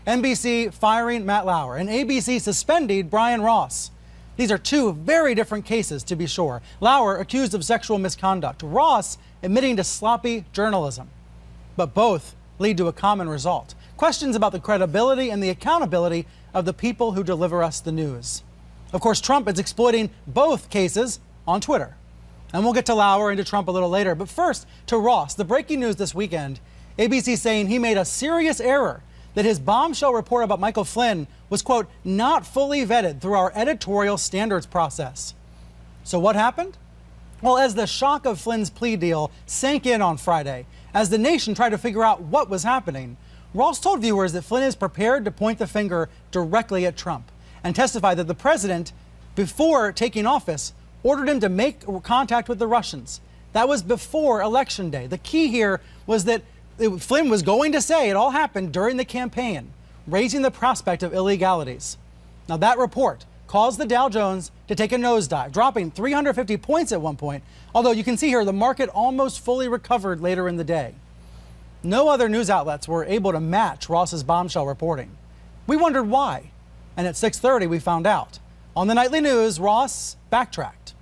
NBC firing Matt Lauer, and ABC suspending Brian Ross. These are two very different cases, to be sure. Lauer accused of sexual misconduct, Ross admitting to sloppy journalism. But both lead to a common result: questions about the credibility and the accountability of the people who deliver us the news. Of course, Trump is exploiting both cases on Twitter. And we'll get to Lauer and to Trump a little later. But first, to Ross. The breaking news this weekend: ABC saying he made a serious error, that his bombshell report about Michael Flynn was, quote, not fully vetted through our editorial standards process. So what happened? Well, as the shock of Flynn's plea deal sank in on Friday, as the nation tried to figure out what was happening, Ross told viewers that Flynn is prepared to point the finger directly at Trump and testified that the president, before taking office, ordered him to make contact with the Russians. That was before Election Day. The key here was that Flynn was going to say it all happened during the campaign, raising the prospect of illegalities. Now, that report caused the Dow Jones to take a nosedive, dropping 350 points at one point, although you can see here the market almost fully recovered later in the day. No other news outlets were able to match Ross's bombshell reporting. We wondered why, and at 6:30 we found out. On the nightly news, Ross backtracked.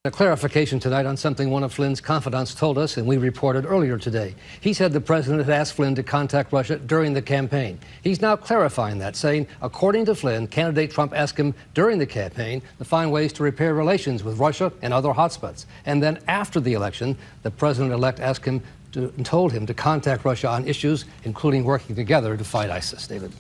A clarification tonight on something one of Flynn's confidants told us, and we reported earlier today. He said the president had asked Flynn to contact Russia during the campaign. He's now clarifying that, saying, according to Flynn, candidate Trump asked him during the campaign to find ways to repair relations with Russia and other hotspots. And then after the election, the president-elect asked him and told him to contact Russia on issues, including working together to fight ISIS. David.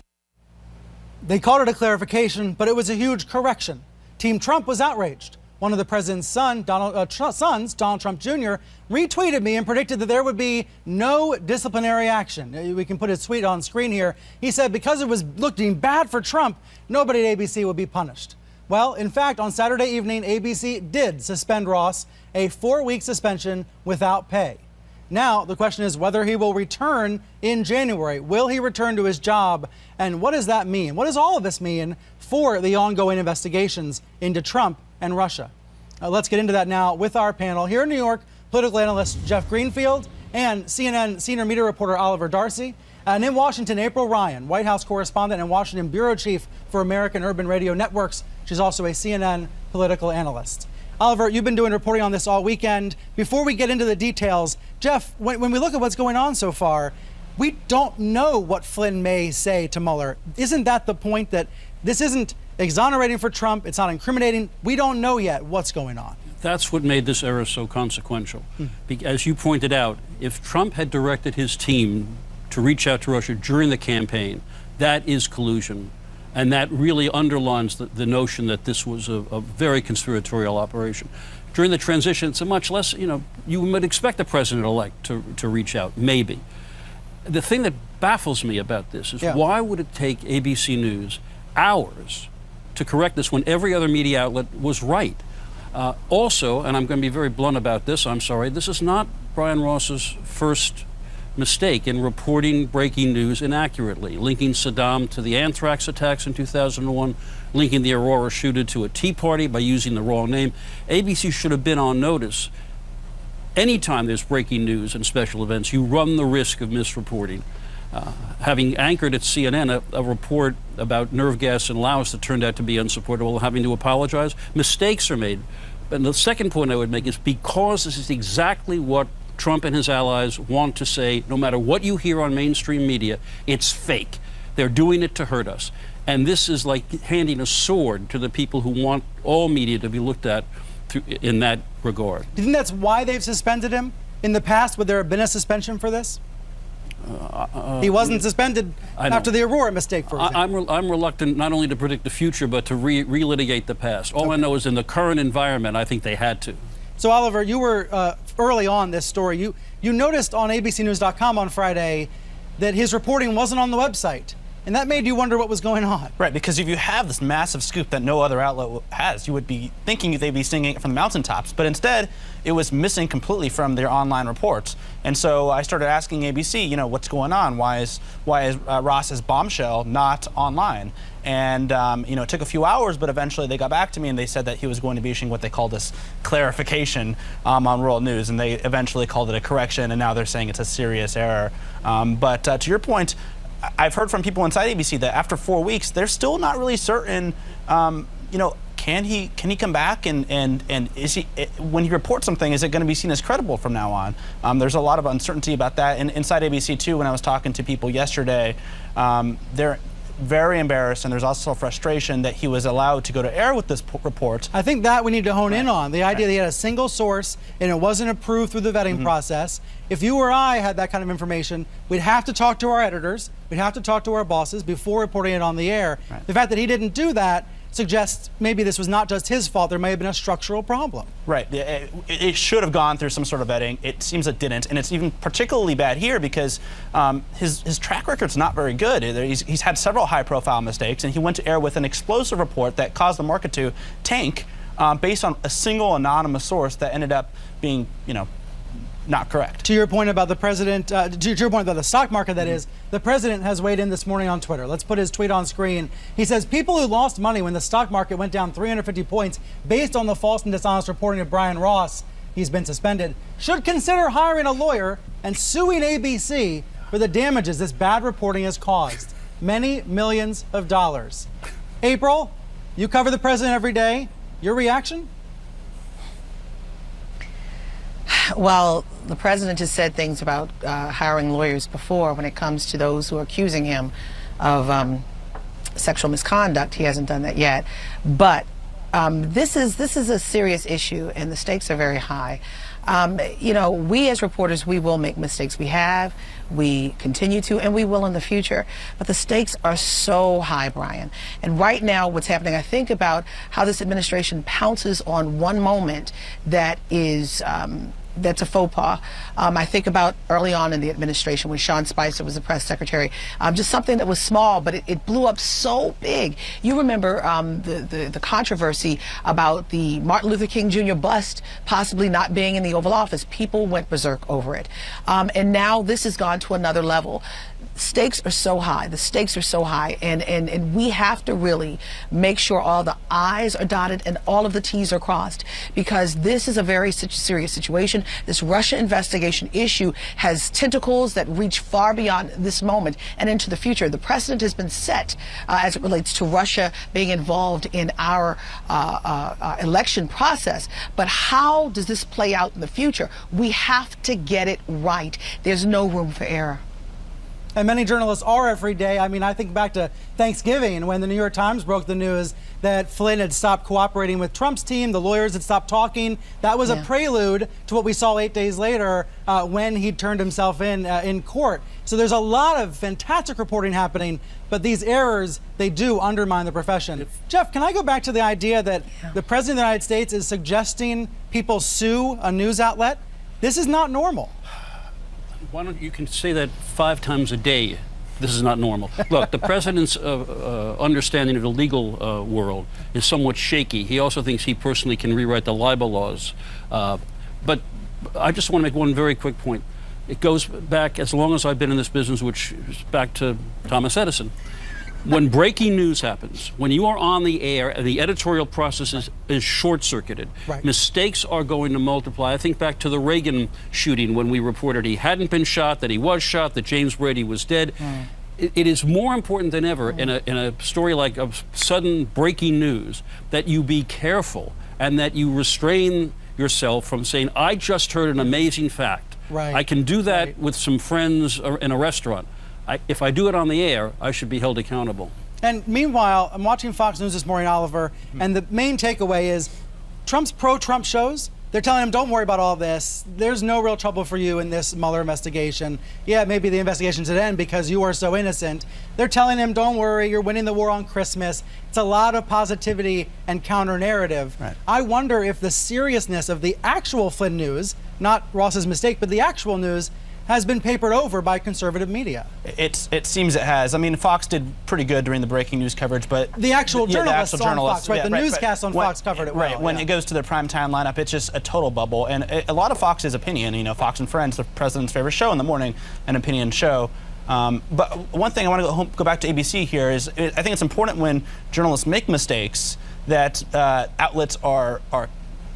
They called it a clarification, but it was a huge correction. Team Trump was outraged. One of the president's sons, Donald Trump Jr., retweeted me and predicted that there would be no disciplinary action. We can put his tweet on screen here. He said because it was looking bad for Trump, nobody at ABC would be punished. Well, in fact, on Saturday evening, ABC did suspend Ross, a 4-week suspension without pay. Now, the question is whether he will return in January. Will he return to his job? And what does that mean? What does all of this mean for the ongoing investigations into Trump and Russia? Let's get into that now with our panel. Here in New York, political analyst Jeff Greenfield and CNN senior media reporter Oliver Darcy. And in Washington, April Ryan, White House correspondent and Washington bureau chief for American Urban Radio Networks. She's also a CNN political analyst. Oliver, you've been doing reporting on this all weekend. Before we get into the details, Jeff, when we look at what's going on so far, we don't know what Flynn may say to Mueller. Isn't that the point, that this isn't exonerating for Trump, it's not incriminating? We don't know yet what's going on. That's what made this error so consequential. As you pointed out, if Trump had directed his team to reach out to Russia during the campaign, that is collusion. And that really underlines the notion that this was a very conspiratorial operation. During the transition, it's a much less, you would expect the president-elect to reach out, maybe. The thing that baffles me about this is why would it take ABC News hours to correct this when every other media outlet was right? Also, and I'm going to be very blunt about this, I'm sorry, this is not Brian Ross's first mistake in reporting breaking news inaccurately, linking Saddam to the anthrax attacks in 2001, linking the Aurora shooter to a Tea Party by using the wrong name. ABC should have been on notice. Anytime there's breaking news and special events, you run the risk of misreporting. Having anchored at CNN a report about nerve gas in Laos that turned out to be unsupportable, having to apologize, mistakes are made. And the second point I would make is because this is exactly what Trump and his allies want to say, no matter what you hear on mainstream media, it's fake. They're doing it to hurt us. And this is like handing a sword to the people who want all media to be looked at in that regard. Do you think that's why they've suspended him? In the past, would there have been a suspension for this? He wasn't suspended after the Aurora mistake, for example. I'm reluctant not only to predict the future, but to relitigate the past. All I know is in the current environment, I think they had to. So, Oliver, you were early on this story. You noticed on abcnews.com on Friday that his reporting wasn't on the website. And that made you wonder what was going on. Right, because if you have this massive scoop that no other outlet has, you would be thinking they'd be singing it from the mountaintops. But instead, it was missing completely from their online reports. And so I started asking ABC, what's going on? Why is Ross's bombshell not online? And, it took a few hours, but eventually they got back to me and they said that he was going to be issuing what they call this clarification on World News. And they eventually called it a correction, and now they're saying it's a serious error. But to your point, I've heard from people inside ABC that after 4 weeks, they're still not really certain. Can he come back, and is he, when he reports something, is it going to be seen as credible from now on? There's a lot of uncertainty about that. And inside ABC too, when I was talking to people yesterday, they're very embarrassed, and there's also frustration that he was allowed to go to air with this report. I think that we need to hone in on the idea that he had a single source and it wasn't approved through the vetting process. If you or I had that kind of information, we'd have to talk to our editors, we'd have to talk to our bosses before reporting it on the air. The fact that he didn't do that suggests maybe this was not just his fault. There may have been a structural problem. Right. It should have gone through some sort of vetting. It seems it didn't, and it's even particularly bad here because his track record's not very good. He's had several high-profile mistakes, and he went to air with an explosive report that caused the market to tank based on a single anonymous source that ended up being, not correct. To your point about the president, to your point about the stock market, that is, the president has weighed in this morning on Twitter. Let's put his tweet on screen. He says, people who lost money when the stock market went down 350 points based on the false and dishonest reporting of Brian Ross, he's been suspended, should consider hiring a lawyer and suing ABC for the damages this bad reporting has caused. Many millions of dollars. April, you cover the president every day. Your reaction? Well, the president has said things about hiring lawyers before when it comes to those who are accusing him of sexual misconduct. He hasn't done that yet. But this is a serious issue, and the stakes are very high. We as reporters, we will make mistakes. We have, we continue to, and we will in the future. But the stakes are so high, Brian. And right now, what's happening, I think about how this administration pounces on one moment that is that's a faux pas. I think about early on in the administration when Sean Spicer was the press secretary, just something that was small, but it blew up so big. You remember the controversy about the Martin Luther King Jr. bust possibly not being in the Oval Office. People went berserk over it. And now this has gone to another level. Stakes are so high, the stakes are so high, and we have to really make sure all the I's are dotted and all of the T's are crossed, because this is a very serious situation. This Russia investigation issue has tentacles that reach far beyond this moment and into the future. The precedent has been set as it relates to Russia being involved in our election process, but how does this play out in the future? We have to get it right. There's no room for error. And many journalists are every day. I mean, I think back to Thanksgiving when the New York Times broke the news that Flynn had stopped cooperating with Trump's team. The lawyers had stopped talking. That was a prelude to what we saw 8 days later when he turned himself in court. So there's a lot of fantastic reporting happening, but these errors, they do undermine the profession. Jeff, can I go back to the idea that the President of the United States is suggesting people sue a news outlet? This is not normal. Why don't you can say that 5 times a day? This is not normal. Look, the president's understanding of the legal world is somewhat shaky. He also thinks he personally can rewrite the libel laws. But I just want to make one very quick point. It goes back as long as I've been in this business, which is back to Thomas Edison. When breaking news happens, when you are on the air and the editorial process is short-circuited, mistakes are going to multiply. I think back to the Reagan shooting when we reported he hadn't been shot, that he was shot, that James Brady was dead. It is more important than ever in a story like of sudden breaking news that you be careful and that you restrain yourself from saying, I just heard an amazing fact. I can do that with some friends in a restaurant. If I do it on the air, I should be held accountable. And meanwhile, I'm watching Fox News this morning, Oliver, and the main takeaway is Trump's pro-Trump shows, they're telling him, don't worry about all this. There's no real trouble for you in this Mueller investigation. Yeah, maybe the investigation should end because you are so innocent. They're telling him, don't worry, you're winning the war on Christmas. It's a lot of positivity and counter-narrative. I wonder if the seriousness of the actual Flynn news, not Ross's mistake, but the actual news, has been papered over by conservative media. It seems it has. I mean, Fox did pretty good during the breaking news coverage, but the actual journalists on Fox, the newscasts on Fox covered it well. When it goes to their primetime lineup, it's just a total bubble. And a lot of Fox's opinion, Fox and Friends, the president's favorite show in the morning, an opinion show. But one thing I want to go back to ABC here is I think it's important when journalists make mistakes that outlets are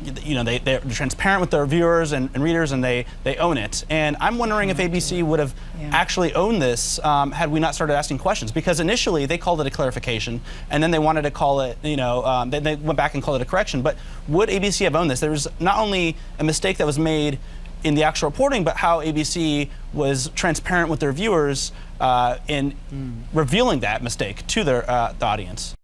they're transparent with their viewers and readers, and they own it. And I'm wondering if ABC would have actually owned this had we not started asking questions. Because initially they called it a clarification, and then they wanted to call it, they went back and called it a correction. But would ABC have owned this? There was not only a mistake that was made in the actual reporting, but how ABC was transparent with their viewers in revealing that mistake to their the audience.